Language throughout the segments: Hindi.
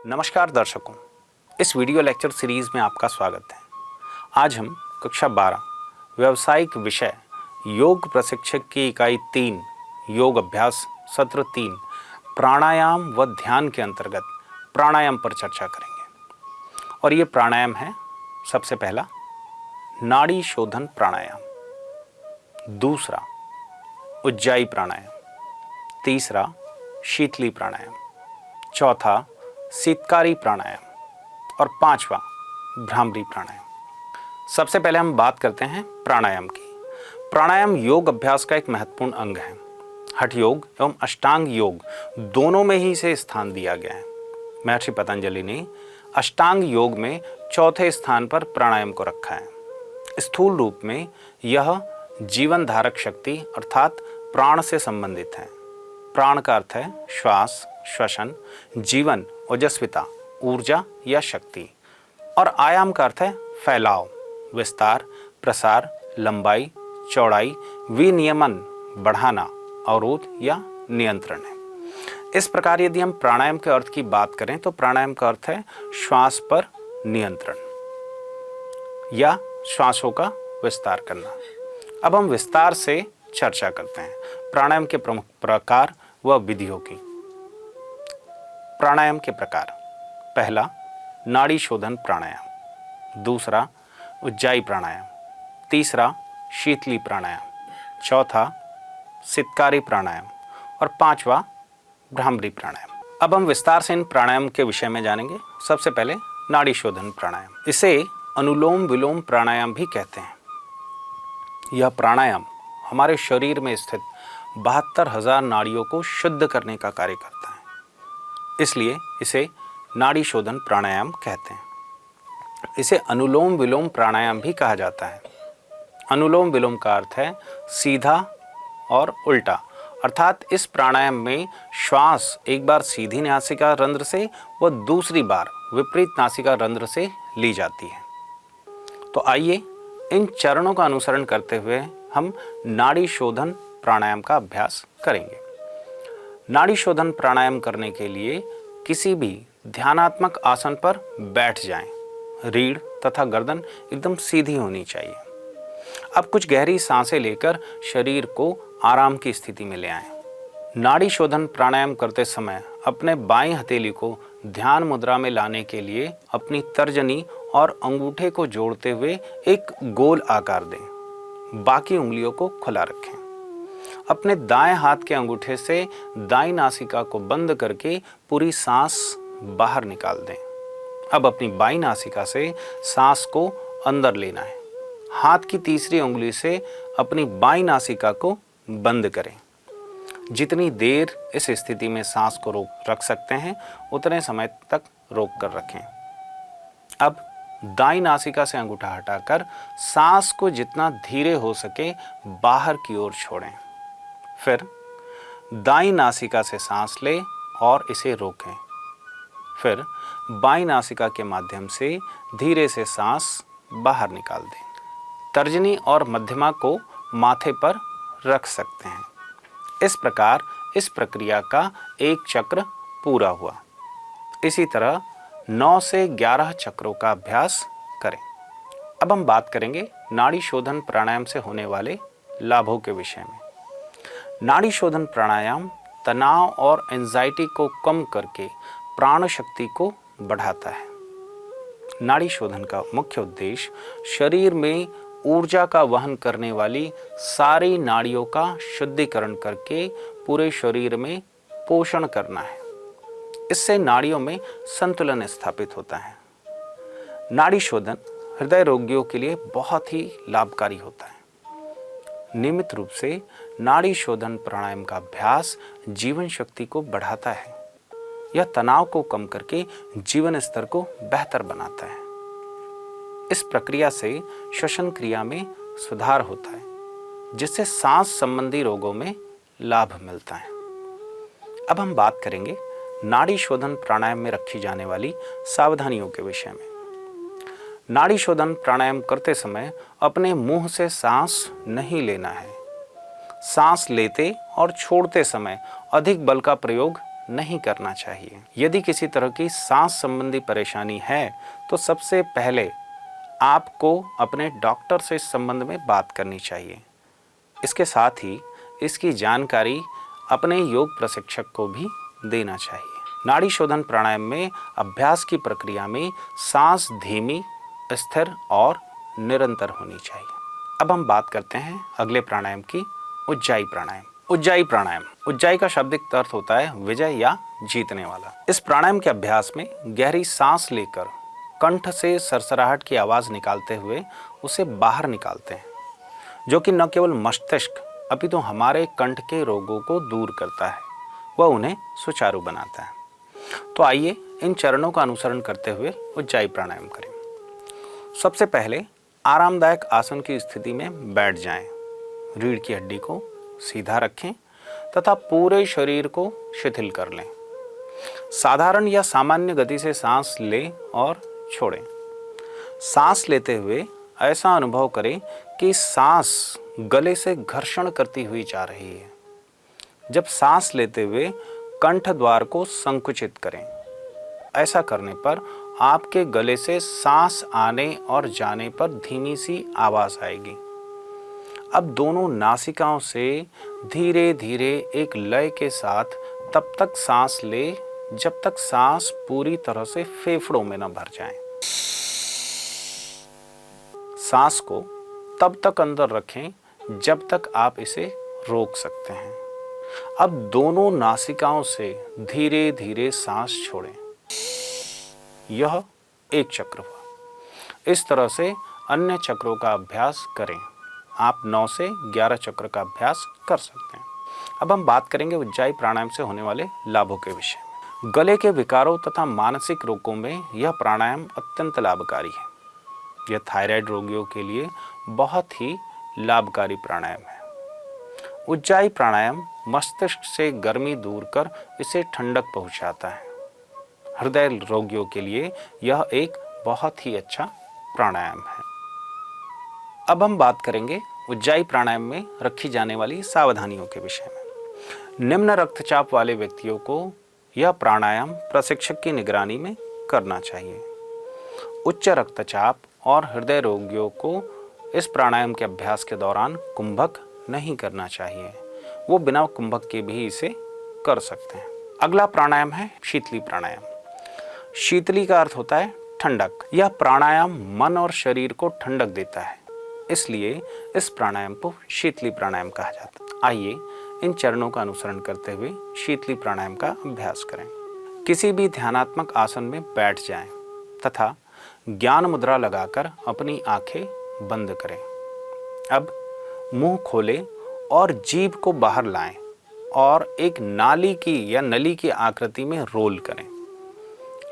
नमस्कार दर्शकों, इस वीडियो लेक्चर सीरीज में आपका स्वागत है। आज हम कक्षा 12 व्यावसायिक विषय योग प्रशिक्षक की इकाई 3 योग अभ्यास सत्र 3 प्राणायाम व ध्यान के अंतर्गत प्राणायाम पर चर्चा करेंगे। और ये प्राणायाम है, सबसे पहला नाड़ी शोधन प्राणायाम, दूसरा उज्जाई प्राणायाम, तीसरा शीतली प्राणायाम, चौथा शीतकारी प्राणायाम और पांचवा भ्रामरी प्राणायाम। सबसे पहले हम बात करते हैं प्राणायाम की। प्राणायाम योग अभ्यास का एक महत्वपूर्ण अंग है। हठ योग एवं अष्टांग योग दोनों में ही इसे स्थान दिया गया है। महर्षि पतंजलि ने अष्टांग योग में चौथे स्थान पर प्राणायाम को रखा है। स्थूल रूप में यह जीवन धारक शक्ति अर्थात प्राण से संबंधित है। प्राण का अर्थ है श्वास, श्वसन, जीवन, ओजस्विता, ऊर्जा या शक्ति, और आयाम का अर्थ है फैलाव, विस्तार, प्रसार, लंबाई, चौड़ाई, विनियमन, बढ़ाना, अवरोध या नियंत्रण है। इस प्रकार यदि हम प्राणायाम के अर्थ की बात करें तो प्राणायाम का अर्थ है श्वास पर नियंत्रण या श्वासों का विस्तार करना। अब हम विस्तार से चर्चा करते हैं प्राणायाम के प्रमुख प्रकार व विधियों की। प्राणायाम के प्रकार: पहला नाड़ी शोधन प्राणायाम, दूसरा उज्जाई प्राणायाम, तीसरा शीतली प्राणायाम, चौथा शीतकारी प्राणायाम और पांचवा भ्रामरी प्राणायाम। अब हम विस्तार से इन प्राणायाम के विषय में जानेंगे। सबसे पहले नाड़ी शोधन प्राणायाम, इसे अनुलोम विलोम प्राणायाम भी कहते हैं। यह प्राणायाम हमारे शरीर में स्थित 72,000 नाड़ियों को शुद्ध करने का कार्य करता है, इसलिए इसे नाड़ी शोधन प्राणायाम कहते हैं। इसे अनुलोम विलोम प्राणायाम भी कहा जाता है। अनुलोम विलोम का अर्थ है सीधा और उल्टा, अर्थात इस प्राणायाम में श्वास एक बार सीधी नासिका रंध्र से व दूसरी बार विपरीत नासिका रंध्र से ली जाती है। तो आइए इन चरणों का अनुसरण करते हुए हम नाड़ी शोधन प्राणायाम का अभ्यास करेंगे। नाड़ी शोधन प्राणायाम करने के लिए किसी भी ध्यानात्मक आसन पर बैठ जाएं। रीढ़ तथा गर्दन एकदम सीधी होनी चाहिए। अब कुछ गहरी सांसें लेकर शरीर को आराम की स्थिति में ले आएं। नाड़ी शोधन प्राणायाम करते समय अपने बाएं हथेली को ध्यान मुद्रा में लाने के लिए अपनी तर्जनी और अंगूठे को जोड़ते हुए एक गोल आकार दें। बाकी उंगलियों को खुला रखें। अपने दाएं हाथ के अंगूठे से दाईं नासिका को बंद करके पूरी सांस बाहर निकाल दें। अब अपनी बाईं नासिका से सांस को अंदर लेना है। हाथ की तीसरी उंगली से अपनी बाईं नासिका को बंद करें। जितनी देर इस स्थिति में सांस को रोक रख सकते हैं उतने समय तक रोक कर रखें। अब दाईं नासिका से अंगूठा हटाकर सांस को जितना धीरे हो सके बाहर की ओर छोड़ें। फिर दाईं नासिका से सांस लें और इसे रोकें। फिर बाईं नासिका के माध्यम से धीरे से सांस बाहर निकाल दें। तर्जनी और मध्यमा को माथे पर रख सकते हैं। इस प्रकार इस प्रक्रिया का एक चक्र पूरा हुआ। इसी तरह 9 से 11 चक्रों का अभ्यास करें। अब हम बात करेंगे नाड़ी शोधन प्राणायाम से होने वाले लाभों के विषय में। नाड़ी शोधन प्राणायाम तनाव और एंजाइटी को कम करके प्राण शक्ति को बढ़ाता है। नाड़ी शोधन का मुख्य उद्देश्य शरीर में ऊर्जा का वहन करने वाली सारी नाड़ियों का शुद्धिकरण करके पूरे शरीर में पोषण करना है। इससे नाड़ियों में संतुलन स्थापित होता है। नाड़ी शोधन हृदय रोगियों के लिए बहुत ही लाभकारी होता है। नियमित रूप से नाड़ी शोधन प्राणायाम का अभ्यास जीवन शक्ति को बढ़ाता है। यह तनाव को कम करके जीवन स्तर को बेहतर बनाता है। इस प्रक्रिया से श्वसन क्रिया में सुधार होता है, जिससे सांस संबंधी रोगों में लाभ मिलता है। अब हम बात करेंगे नाड़ी शोधन प्राणायाम में रखी जाने वाली सावधानियों के विषय में। नाड़ी शोधन प्राणायाम करते समय अपने मुंह से सांस नहीं लेना है। सांस लेते और छोड़ते समय अधिक बल का प्रयोग नहीं करना चाहिए। यदि किसी तरह की सांस संबंधी परेशानी है तो सबसे पहले आपको अपने डॉक्टर से इस संबंध में बात करनी चाहिए। इसके साथ ही इसकी जानकारी अपने योग प्रशिक्षक को भी देना चाहिए। नाड़ी शोधन प्राणायाम में अभ्यास की प्रक्रिया में सांस धीमी, स्थिर और निरंतर होनी चाहिए। अब हम बात करते हैं अगले प्राणायाम की, उज्जाई प्राणायाम। उज्जाई प्राणायाम, उज्जाई का शाब्दिक अर्थ होता है विजय या जीतने वाला। इस प्राणायाम के अभ्यास में गहरी सांस लेकर कंठ से सरसराहट की आवाज निकालते हुए उसे बाहर निकालते हैं, जो कि न केवल मस्तिष्क अपितु हमारे कंठ के रोगों को दूर करता है, वह उन्हें सुचारू बनाता है। तो आइए इन चरणों का अनुसरण करते हुए उज्जाई प्राणायाम करें। सबसे पहले आरामदायक आसन की स्थिति में बैठ जाएं। रीढ़ की हड्डी को सीधा रखें तथा पूरे शरीर को शिथिल कर लें। साधारण या सामान्य गति से सांस लें और छोड़ें। सांस लेते हुए ऐसा अनुभव करें कि सांस गले से घर्षण करती हुई जा रही है। जब सांस लेते हुए कंठ द्वार को संकुचित करें। ऐसा करने पर आपके गले से सांस आने और जाने पर धीमी सी आवाज आएगी। अब दोनों नासिकाओं से धीरे धीरे एक लय के साथ तब तक सांस ले जब तक सांस पूरी तरह से फेफड़ों में न भर जाए। सांस को तब तक अंदर रखें जब तक आप इसे रोक सकते हैं। अब दोनों नासिकाओं से धीरे धीरे सांस छोड़ें। यह एक चक्र हुआ। इस तरह से अन्य चक्रों का अभ्यास करें। आप 9 से 11 चक्र का अभ्यास कर सकते हैं। अब हम बात करेंगे उज्जाई प्राणायाम से होने वाले लाभों के विषय में। गले के विकारों तथा मानसिक रोगों में यह प्राणायाम अत्यंत लाभकारी है। यह थायराइड रोगियों के लिए बहुत ही लाभकारी प्राणायाम है। उज्जाई प्राणायाम मस्तिष्क से गर्मी दूर कर इसे ठंडक पहुंचाता है। हृदय रोगियों के लिए यह एक बहुत ही अच्छा प्राणायाम है। अब हम बात करेंगे उज्जाई प्राणायाम में रखी जाने वाली सावधानियों के विषय में। निम्न रक्तचाप वाले व्यक्तियों को यह प्राणायाम प्रशिक्षक की निगरानी में करना चाहिए। उच्च रक्तचाप और हृदय रोगियों को इस प्राणायाम के अभ्यास के दौरान कुंभक नहीं करना चाहिए। वो बिना कुंभक के भी इसे कर सकते हैं। अगला प्राणायाम है शीतली प्राणायाम। शीतली का अर्थ होता है ठंडक। यह प्राणायाम मन और शरीर को ठंडक देता है, इसलिए इस प्राणायाम को शीतली प्राणायाम कहा जाता है। आइए इन चरणों का अनुसरण करते हुए शीतली प्राणायाम का अभ्यास करें। किसी भी ध्यानात्मक आसन में बैठ जाएं तथा ज्ञान मुद्रा लगाकर अपनी आंखें बंद करें। अब मुंह खोलें और जीभ को बाहर लाएं और एक नाली की या नली की आकृति में रोल करें।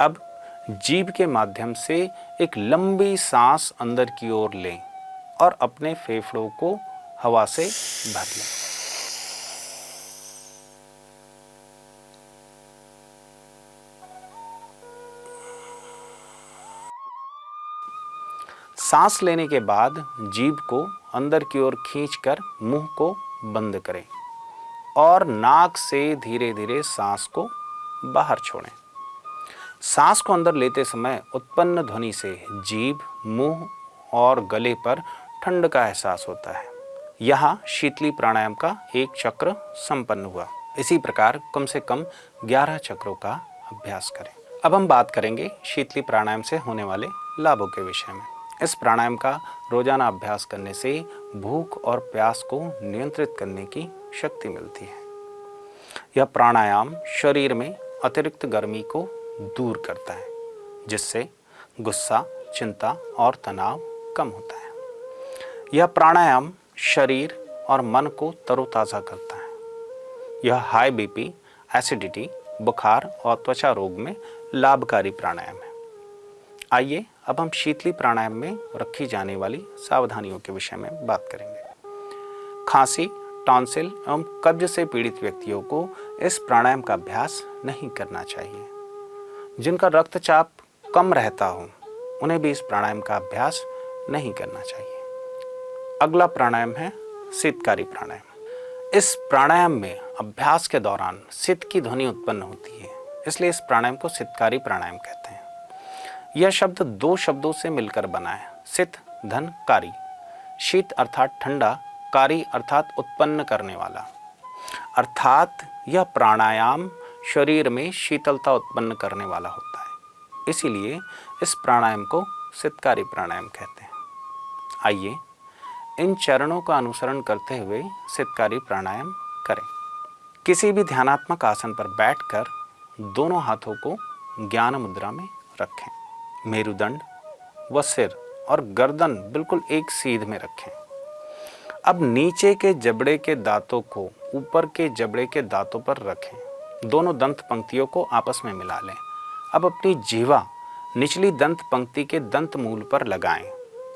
अब जीभ के माध्यम से एक लंबी सांस अंदर की ओर लें और अपने फेफड़ों को हवा से भर लें। सांस लेने के बाद जीभ को अंदर की ओर खींचकर मुंह को बंद करें और नाक से धीरे धीरे सांस को बाहर छोड़ें। सांस को अंदर लेते समय उत्पन्न ध्वनि से जीभ, मुंह और गले पर ठंड का एहसास होता है। यहाँ शीतली प्राणायाम का एक चक्र संपन्न हुआ। इसी प्रकार कम से कम 11 चक्रों का अभ्यास करें। अब हम बात करेंगे शीतली प्राणायाम से होने वाले लाभों के विषय में। इस प्राणायाम का रोजाना अभ्यास करने से भूख और प्यास को नियंत्रित करने की शक्ति मिलती है। यह प्राणायाम शरीर में अतिरिक्त गर्मी को दूर करता है, जिससे गुस्सा, चिंता और तनाव कम होता है। यह प्राणायाम शरीर और मन को तरोताज़ा करता है। यह हाई बीपी, एसिडिटी, बुखार और त्वचा रोग में लाभकारी प्राणायाम है। आइए अब हम शीतली प्राणायाम में रखी जाने वाली सावधानियों के विषय में बात करेंगे। खांसी, टॉन्सिल एवं कब्ज से पीड़ित व्यक्तियों को इस प्राणायाम का अभ्यास नहीं करना चाहिए। जिनका रक्तचाप कम रहता हो उन्हें भी इस प्राणायाम का अभ्यास नहीं करना चाहिए। अगला प्राणायाम है शीतकारी प्राणायाम। इस प्राणायाम में अभ्यास के दौरान सित की ध्वनि उत्पन्न होती है, इसलिए इस प्राणायाम को सितकारी प्राणायाम कहते हैं। यह शब्द दो शब्दों से मिलकर बना है, सित धन कारी। शीत अर्थात ठंडा, कारी अर्थात उत्पन्न करने वाला, अर्थात यह प्राणायाम शरीर में शीतलता उत्पन्न करने वाला होता है, इसीलिए इस प्राणायाम को सितकारी प्राणायाम कहते हैं। आइए इन चरणों का अनुसरण करते हुए सितकारी प्राणायाम करें। किसी भी ध्यानात्मक आसन पर बैठकर दोनों हाथों को ज्ञान मुद्रा में रखें। मेरुदंड व सिर और गर्दन बिल्कुल एक सीध में रखें। अब नीचे के जबड़े के दांतों को ऊपर के जबड़े के दांतों पर रखें। दोनों दंत पंक्तियों को आपस में मिला लें। अब अपनी जीवा निचली दंत पंक्ति के दंत मूल पर लगाएं।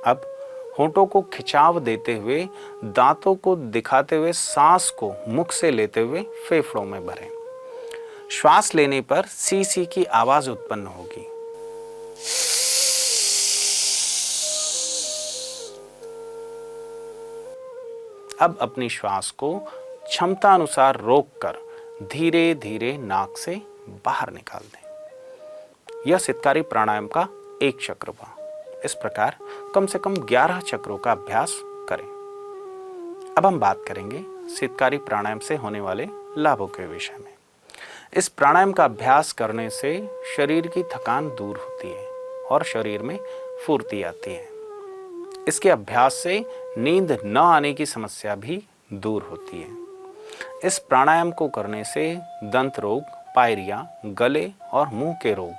अब होंठों को खिंचाव देते हुए दांतों को दिखाते हुए सांस को मुख से लेते हुए फेफड़ों में भरें। श्वास लेने पर सी सी की आवाज उत्पन्न होगी। अब अपनी श्वास को क्षमता अनुसार रोककर धीरे धीरे नाक से बाहर निकाल दें। यह सितकारी प्राणायाम का एक चक्र हुआ। इस प्रकार कम से कम 11 चक्रों का अभ्यास करें। अब हम बात करेंगे सितकारी प्राणायाम से होने वाले लाभों के विषय में। इस प्राणायाम का अभ्यास करने से शरीर की थकान दूर होती है और शरीर में फुर्ती आती है। इसके अभ्यास से नींद न आने की समस्या भी दूर होती है। इस प्राणायाम को करने से दंत रोग, पायरिया, गले और मुंह के रोग,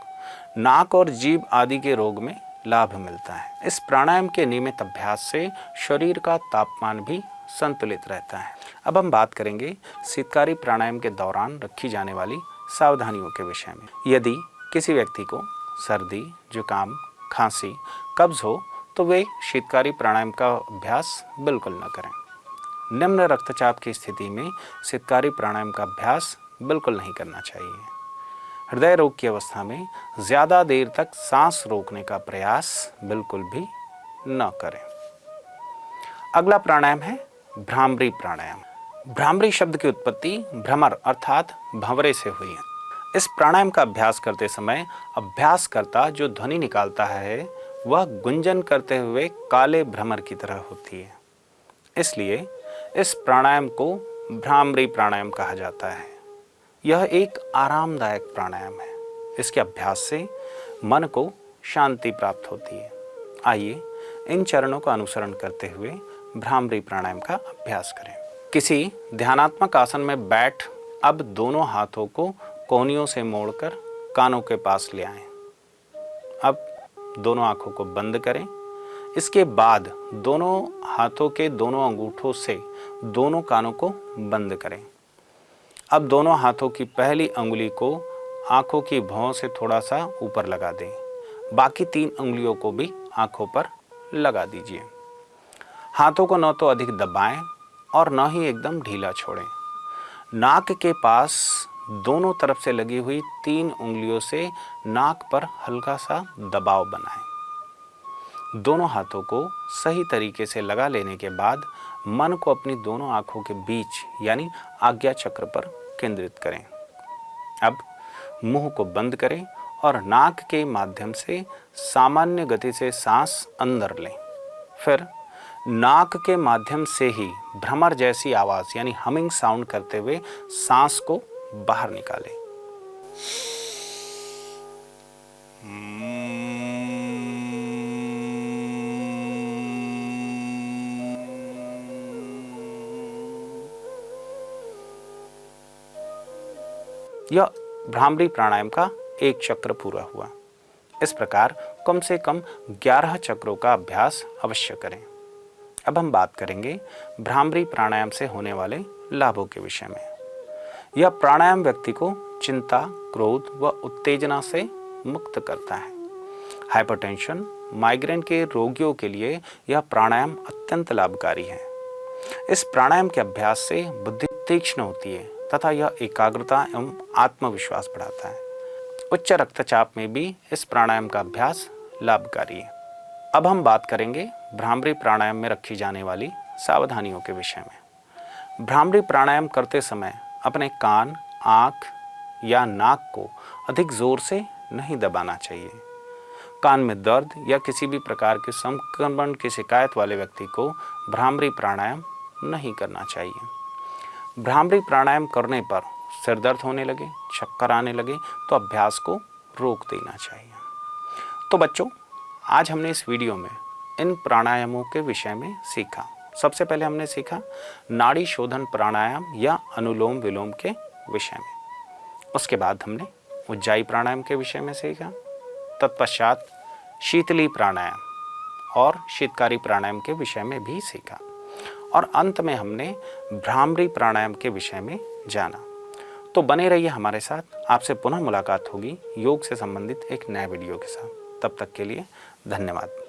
नाक और जीभ आदि के रोग में लाभ मिलता है। इस प्राणायाम के नियमित अभ्यास से शरीर का तापमान भी संतुलित रहता है। अब हम बात करेंगे सितकारी प्राणायाम के दौरान रखी जाने वाली सावधानियों के विषय में। यदि किसी व्यक्ति को सर्दी, जुकाम, खांसी, कब्ज हो तो वे सितकारी प्राणायाम का अभ्यास बिल्कुल न करें। निम्न रक्तचाप की स्थिति में सितकारी प्राणायाम का अभ्यास बिल्कुल नहीं करना चाहिए। हृदय रोग की अवस्था में ज़्यादा देर तक सांस रोकने का प्रयास बिल्कुल भी न करें। अगला प्राणायाम है भ्रामरी प्राणायाम। भ्रामरी शब्द की उत्पत्ति भ्रमर अर्थात भंवरे से हुई है। इस प्राणायाम का अभ्यास करते समय अभ्यासकर्ता जो ध्वनि निकालता है वह गुंजन करते हुए काले भ्रमर की तरह होती है, इसलिए इस प्राणायाम को भ्रामरी प्राणायाम कहा जाता है। यह एक आरामदायक प्राणायाम है। इसके अभ्यास से मन को शांति प्राप्त होती है। आइए इन चरणों का अनुसरण करते हुए भ्रामरी प्राणायाम का अभ्यास करें। किसी ध्यानात्मक आसन में बैठ अब दोनों हाथों को कोहनियों से मोड़कर कानों के पास ले आएं। अब दोनों आंखों को बंद करें। इसके बाद दोनों हाथों के दोनों अंगूठों से दोनों कानों को बंद करें। अब दोनों हाथों की पहली अंगुली को आंखों की भौं से थोड़ा सा ऊपर लगा दें। बाकी 3 अंगुलियों को भी आंखों पर लगा दीजिए। हाथों को न तो अधिक दबाएं और न ही एकदम ढीला छोड़ें। नाक के पास दोनों तरफ से लगी हुई 3 उंगलियों से नाक पर हल्का सा दबाव बनाएं। दोनों हाथों को सही तरीके से लगा लेने के बाद मन को अपनी दोनों आंखों के बीच यानी आज्ञा चक्र पर केंद्रित करें। अब मुंह को बंद करें और नाक के माध्यम से सामान्य गति से सांस अंदर लें। फिर नाक के माध्यम से ही भ्रमर जैसी आवाज यानी हमिंग साउंड करते हुए सांस को बाहर निकालें। यह भ्रामरी प्राणायाम का एक चक्र पूरा हुआ। इस प्रकार कम से कम 11 चक्रों का अभ्यास अवश्य करें। अब हम बात करेंगे भ्रामरी प्राणायाम से होने वाले लाभों के विषय में। यह प्राणायाम व्यक्ति को चिंता, क्रोध व उत्तेजना से मुक्त करता है। हाइपरटेंशन, माइग्रेन के रोगियों के लिए यह प्राणायाम अत्यंत लाभकारी है। इस प्राणायाम के अभ्यास से बुद्धि तीक्ष्ण होती है तथा यह एकाग्रता एवं आत्मविश्वास बढ़ाता है। उच्च रक्तचाप में भी इस प्राणायाम का अभ्यास लाभकारी है। अब हम बात करेंगे भ्रामरी प्राणायाम में रखी जाने वाली सावधानियों के विषय में। भ्रामरी प्राणायाम करते समय अपने कान, आँख या नाक को अधिक जोर से नहीं दबाना चाहिए। कान में दर्द या किसी भी प्रकार के संक्रमण की शिकायत वाले व्यक्ति को भ्रामरी प्राणायाम नहीं करना चाहिए। भ्रामरी प्राणायाम करने पर सिर दर्द होने लगे, चक्कर आने लगे तो अभ्यास को रोक देना चाहिए। तो बच्चों, आज हमने इस वीडियो में इन प्राणायामों के विषय में सीखा। सबसे पहले हमने सीखा नाड़ी शोधन प्राणायाम या अनुलोम विलोम के विषय में। उसके बाद हमने उज्जाई प्राणायाम के विषय में सीखा। तत्पश्चात शीतली प्राणायाम और शीतकारी प्राणायाम के विषय में भी सीखा। और अंत में हमने भ्रामरी प्राणायाम के विषय में जाना। तो बने रहिए हमारे साथ। आपसे पुनः मुलाकात होगी योग से संबंधित एक नए वीडियो के साथ। तब तक के लिए धन्यवाद।